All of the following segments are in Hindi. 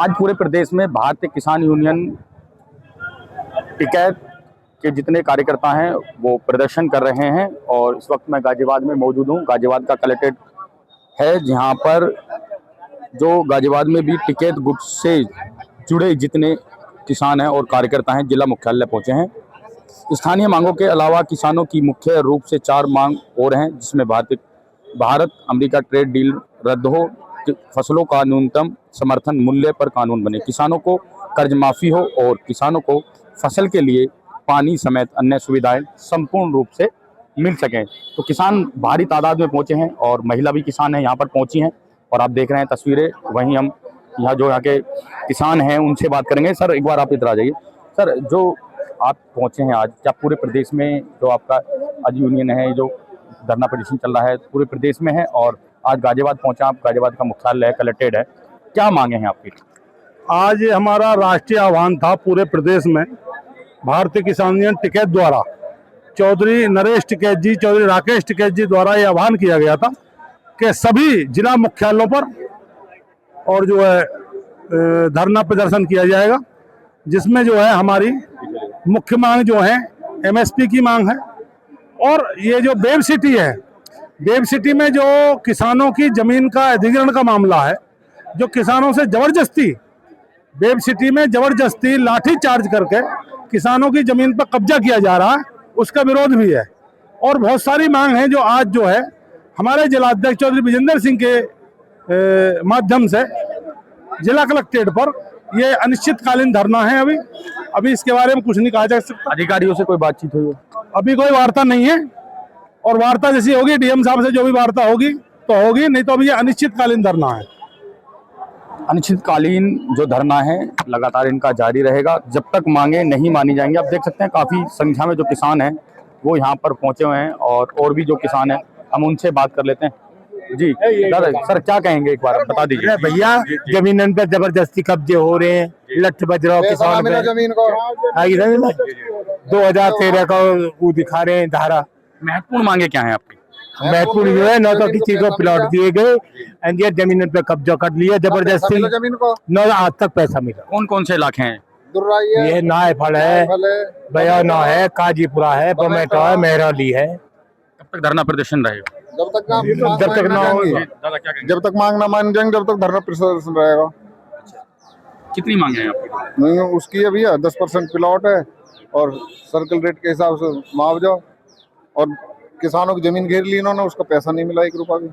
आज पूरे प्रदेश में भारतीय किसान यूनियन टिकैत के जितने कार्यकर्ता हैं वो प्रदर्शन कर रहे हैं और इस वक्त मैं गाजियाबाद में मौजूद हूं। गाजियाबाद का कलेक्ट्रेट है जहां पर जो गाजियाबाद में भी टिकैत गुट से जुड़े जितने किसान हैं और कार्यकर्ता हैं जिला मुख्यालय पहुंचे हैं। स्थानीय मांगों के अलावा किसानों की मुख्य रूप से 4 मांग और हैं, जिसमें भारत अमेरिका ट्रेड डील रद्द हो, फसलों का न्यूनतम समर्थन मूल्य पर कानून बने, किसानों को कर्ज माफी हो और किसानों को फसल के लिए पानी समेत अन्य सुविधाएं संपूर्ण रूप से मिल सकें। तो किसान भारी तादाद में पहुंचे हैं और महिला भी किसान हैं यहाँ पर पहुंची हैं और आप देख रहे हैं तस्वीरें। वहीं हम यहाँ के किसान हैं उनसे बात करेंगे। सर एक बार आप इधर आ जाइए। सर जो आप पहुंचे हैं आज, क्या पूरे प्रदेश में जो आपका आज यूनियन है, जो धरना प्रदर्शन चल रहा है पूरे प्रदेश में है और आज गाजियाबाद पहुंचा, आप गाजियाबाद का मुख्यालय है, कलेक्ट्रेट है, क्या मांगे हैं आपकी? आज हमारा राष्ट्रीय आह्वान था पूरे प्रदेश में भारतीय किसान यूनियन टिकैत द्वारा चौधरी नरेश टिकैत जी, चौधरी राकेश टिकैत जी द्वारा ये आह्वान किया गया था कि सभी जिला मुख्यालयों पर और जो है धरना प्रदर्शन किया जाएगा, जिसमें जो है हमारी मुख्य मांग जो है एमएसपी की मांग है। और ये जो वेब सिटी है, वेब सिटी में जो किसानों की जमीन का अधिग्रहण का मामला है, जो किसानों से जबरदस्ती वेब सिटी में जबरदस्ती लाठी चार्ज करके किसानों की जमीन पर कब्जा किया जा रहा है, उसका विरोध भी है। और बहुत सारी मांग है जो आज जो है हमारे जिलाध्यक्ष चौधरी विजेंद्र सिंह के माध्यम से जिला कलेक्ट्रेट पर ये अनिश्चितकालीन धरना है। अभी इसके बारे में कुछ नहीं कहा जा सकता। अधिकारियों से कोई बातचीत हुई? अभी कोई वार्ता नहीं है और वार्ता जैसी होगी डीएम साहब से जो भी वार्ता होगी तो होगी, नहीं तो अभी ये अनिश्चितकालीन धरना है। अनिश्चितकालीन जो धरना है लगातार इनका जारी रहेगा जब तक मांगे नहीं मानी जाएंगी। आप देख सकते हैं काफी संख्या में जो किसान हैं वो यहाँ पर पहुंचे हुए हैं और भी जो किसान हैं हम उनसे बात कर लेते हैं। जी दादा, सर क्या कहेंगे, एक बार बता दीजिए। भैया जमीन पर जबरदस्ती कब्जे हो रहे हैं, लठ बज रहा है किसान पे जमीन को। 2013 का वो दिखा रहे हैं धारा। महत्वपूर्ण मांगे क्या है आपकी? महत्वपूर्ण जो है न तो किसी को प्लॉट दिए गए, जमीन पे कब्जा कर लिया जबरदस्ती, न आज तक पैसा मिला। कौन कौन से इलाके हैं? ये नायफल है, बयाना है, काजीपुरा है, बमेटा है, मेहरौली है। कब तक धरना प्रदर्शन रहेगा? जब तक मांग ना मान जाएंगे तब तक धरना प्रदर्शन रहेगा। कितनी मांगे हैं आपकी? उसकी अभी 10% प्लॉट है और सर्कल रेट के हिसाब से मुआवजा, और किसानों की जमीन घेर ली इन्होंने, उसका पैसा नहीं मिला 1 रुपया भी,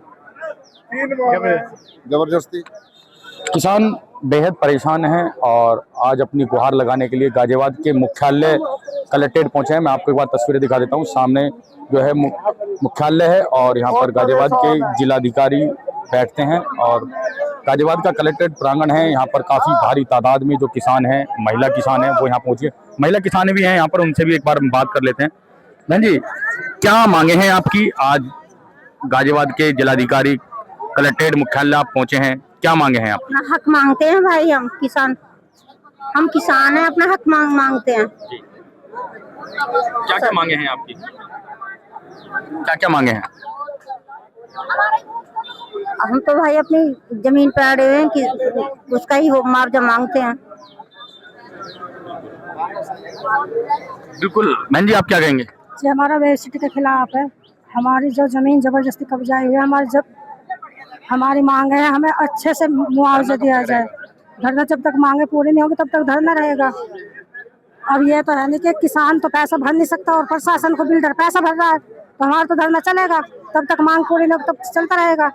जबरदस्ती। किसान बेहद परेशान हैं और आज अपनी गुहार लगाने के लिए गाजियाबाद के मुख्यालय कलेक्ट्रेट पहुंचे हैं। मैं आपको एक बार तस्वीरें दिखा देता हूं। सामने जो है मुख्यालय है और यहाँ पर गाजियाबाद के जिलाधिकारी बैठते हैं और गाजियाबाद का कलेक्ट्रेट प्रांगण है। यहाँ पर काफी भारी तादाद में जो किसान हैं, महिला किसान हैं, वो यहाँ पहुंचे। महिला किसान भी हैं यहाँ पर, उनसे भी एक बार बात कर लेते हैं। बहन जी, क्या मांगे हैं आपकी? आज गाजियाबाद के जिलाधिकारी कलेक्ट्रेट मुख्यालय आप पहुंचे हैं, क्या मांगे हैं आप? अपना हक मांगते हैं भाई, हम किसान हैं, अपना हक मांगते हैं। क्या क्या मांगे हैं आपकी? क्या क्या मांगे हैं? हम तो भाई अपनी जमीन पे अड़े हुए हैं कि उसका ही वो मुआवजा मांगते हैं। बिल्कुल। बहन जी, आप क्या कहेंगे? हमारा वेब सिटी के खिलाफ है। हमारी जो जमीन जबरदस्ती कब्जा हुई है, हमारी मांग है हमें अच्छे से मुआवजा दिया जाए। धरना जब तक मांगे पूरी नहीं होगी तब तक धरना रहेगा। अब ये तो है नहीं कि किसान तो पैसा भर नहीं सकता और प्रशासन को बिल्डर पैसा भर रहा है, तो हमारा तो धरना चलेगा तब तक मांग पूरी नहीं होगी, तब चलता रहेगा।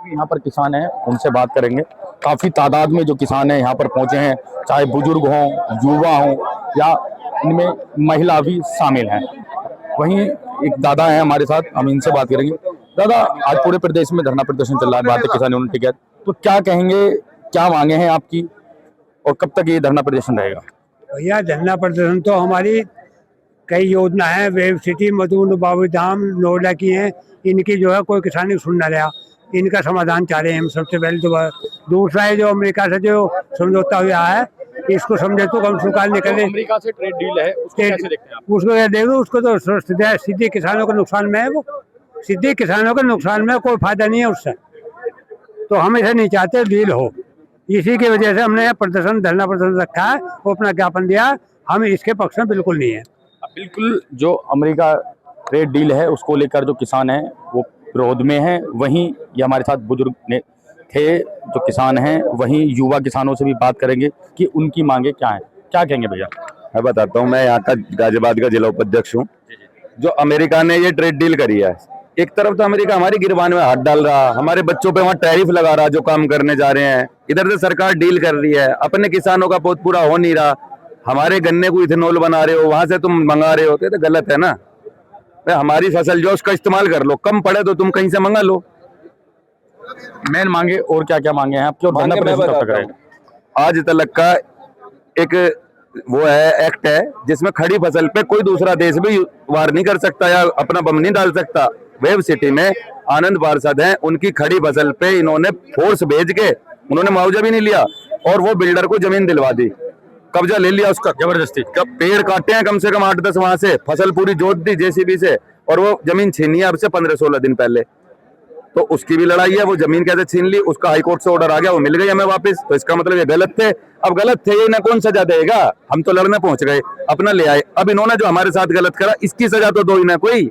यहाँ पर किसान हैं, उनसे बात करेंगे। काफी तादाद में जो किसान हैं यहाँ पर पहुंचे हैं, चाहे बुजुर्ग हों, युवा हों या इनमें महिला भी शामिल हैं। वहीं एक दादा हैं हमारे साथ, हम इनसे बात करेंगे। दादा, आज पूरे प्रदेश में धरना प्रदर्शन चल रहा है भारतीय किसान यूनियन टिकैत, तो क्या कहेंगे, क्या मांगे हैं आपकी और कब तक ये धरना प्रदर्शन रहेगा? भैया धरना प्रदर्शन तो हमारी कई योजना है, वेब सिटी, मधुबन, बाबूधाम, नोएडा की हैं। इनकी जो है कोई किसान सुन ना रहा, इनका समाधान चाह रहे हैं हम सबसे पहले तो। दूसरा है जो अमेरिका से जो समझौता हुआ है, इसको समझे तो कम सुखाल निकले। अमेरिका से ट्रेड डील है, उसको कैसे देखते हैं आप? उसको क्या देखो, उसको तो सीधे किसानों के नुकसान में है, वो सीधे किसानों के नुकसान में, कोई फायदा नहीं है उससे। तो हम ऐसे नहीं चाहते डील हो, इसी की वजह से हमने प्रदर्शन, धरना प्रदर्शन रखा है, वो अपना ज्ञापन दिया। हम इसके पक्ष में बिल्कुल नहीं है। बिल्कुल, जो अमेरिका ट्रेड डील है उसको लेकर जो किसान हैं वो विरोध में हैं। वहीं ये हमारे साथ बुजुर्ग ने थे जो किसान हैं, वहीं युवा किसानों से भी बात करेंगे कि उनकी मांगे क्या हैं। क्या कहेंगे भैया? मैं बताता हूँ, मैं यहाँ का गाजियाबाद का जिला उपाध्यक्ष हूँ। जो अमेरिका ने ये ट्रेड डील करी है, एक तरफ तो अमेरिका हमारी गिरबान में हाथ डाल रहा, हमारे बच्चों पे वहाँ टैरिफ लगा रहा जो काम करने जा रहे हैं, इधर से सरकार डील कर रही है, अपने किसानों का बहुत पूरा हो नहीं रहा, हमारे गन्ने को इथेनॉल बना रहे हो, वहां से तुम मंगा रहे हो, तो गलत है ना। हमारी फसल जो उसका इस्तेमाल कर लो, कम पड़े तो तुम कहीं से मंगा लो। मेन मांगे और क्या क्या मांगे हैं आपकी, और धरना प्रदर्शन कब तक रहेगा? आज तलक का एक वो है एक्ट है जिसमें खड़ी फसल पे कोई दूसरा देश भी वार नहीं कर सकता या अपना बम नहीं डाल सकता। वेब सिटी में आनंद पार्षद हैं, उनकी खड़ी फसल पे इन्होंने फोर्स भेज के उन्होंने मुआवजा भी नहीं लिया और वो बिल्डर को जमीन दिलवा दी, कब्जा ले लिया उसका जबरदस्ती। कब पेड़ काटे हैं कम से कम 8-10 वहां से, फसल पूरी जोत दी जेसीबी से, और वो जमीन छीनी है अब से 15-16 दिन पहले। तो उसकी भी लड़ाई है, वो जमीन कैसे छीन ली, उसका हाईकोर्ट से ऑर्डर आ गया, वो मिल गई हमें वापस। तो इसका मतलब ये गलत थे। अब गलत थे ये, ना कौन सजा देगा, हम तो लड़ने पहुंच गए, अपना ले आए। अब इन्होंने जो हमारे साथ गलत करा इसकी सजा तो दो ही ना कोई।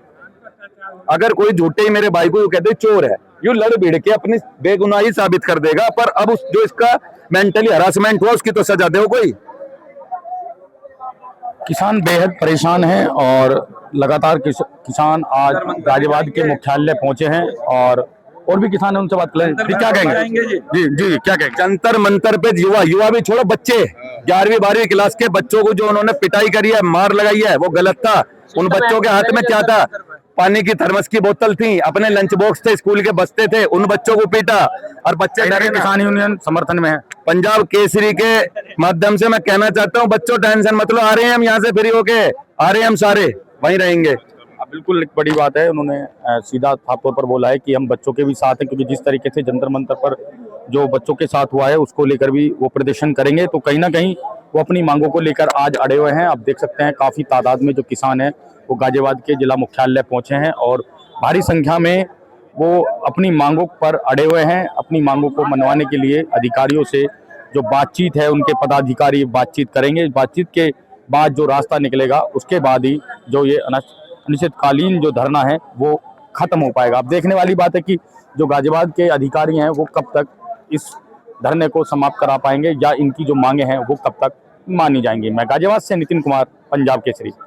अगर कोई झूठे ही मेरे भाई को यूं कहते चोर है, यूं लड़ भिड़ के अपनी बेगुनाही साबित कर देगा, पर अब उस जो इसका मेंटली हरासमेंट हुआ उसकी तो सजा दे कोई। किसान बेहद परेशान हैं और लगातार किसान आज गाजियाबाद के मुख्यालय पहुंचे हैं और भी किसान हैं, उनसे बात करें। जी क्या कहेंगे? जी क्या कहेंगे? जंतर मंतर पे युवा भी छोड़ो, बच्चे 11वीं-12वीं क्लास के बच्चों को जो उन्होंने पिटाई करी है, मार लगाई है, वो गलत था। उन बच्चों के हाथ में क्या था? पानी की थर्मस की बोतल थी, अपने लंच बॉक्स थे, स्कूल के बस्ते थे, उन बच्चों को पीटा और बच्चे डरे। किसान यूनियन समर्थन में है। पंजाब केसरी के माध्यम से मैं कहना चाहता हूँ, बच्चों टेंशन मत लो, आ रहे हैं हम यहाँ से फ्री होके, आ रहे हैं हम सारे, वहीं रहेंगे। बिल्कुल एक बड़ी बात है, उन्होंने सीधा साफ तौर पर बोला है कि हम बच्चों के भी साथ हैं, क्योंकि जिस तरीके से जंतर मंतर पर जो बच्चों के साथ हुआ है उसको लेकर भी वो प्रदर्शन करेंगे। तो कहीं ना कहीं वो अपनी मांगों को लेकर आज अड़े हुए हैं। आप देख सकते हैं काफी तादाद में जो किसान हैं वो गाजियाबाद के जिला मुख्यालय पहुंचे हैं और भारी संख्या में वो अपनी मांगों पर अड़े हुए हैं। अपनी मांगों को मनवाने के लिए अधिकारियों से जो बातचीत है, उनके पदाधिकारी बातचीत करेंगे। बातचीत के बाद जो रास्ता निकलेगा उसके बाद ही जो ये अनिश्चितकालीन जो धरना है वो खत्म हो पाएगा। अब देखने वाली बात है कि जो गाजियाबाद के अधिकारी हैं वो कब तक इस धरने को समाप्त करा पाएंगे या इनकी जो मांगे हैं वो कब तक मानी जाएंगी। मैं गाजियाबाद से नितिन कुमार, पंजाब केसरी।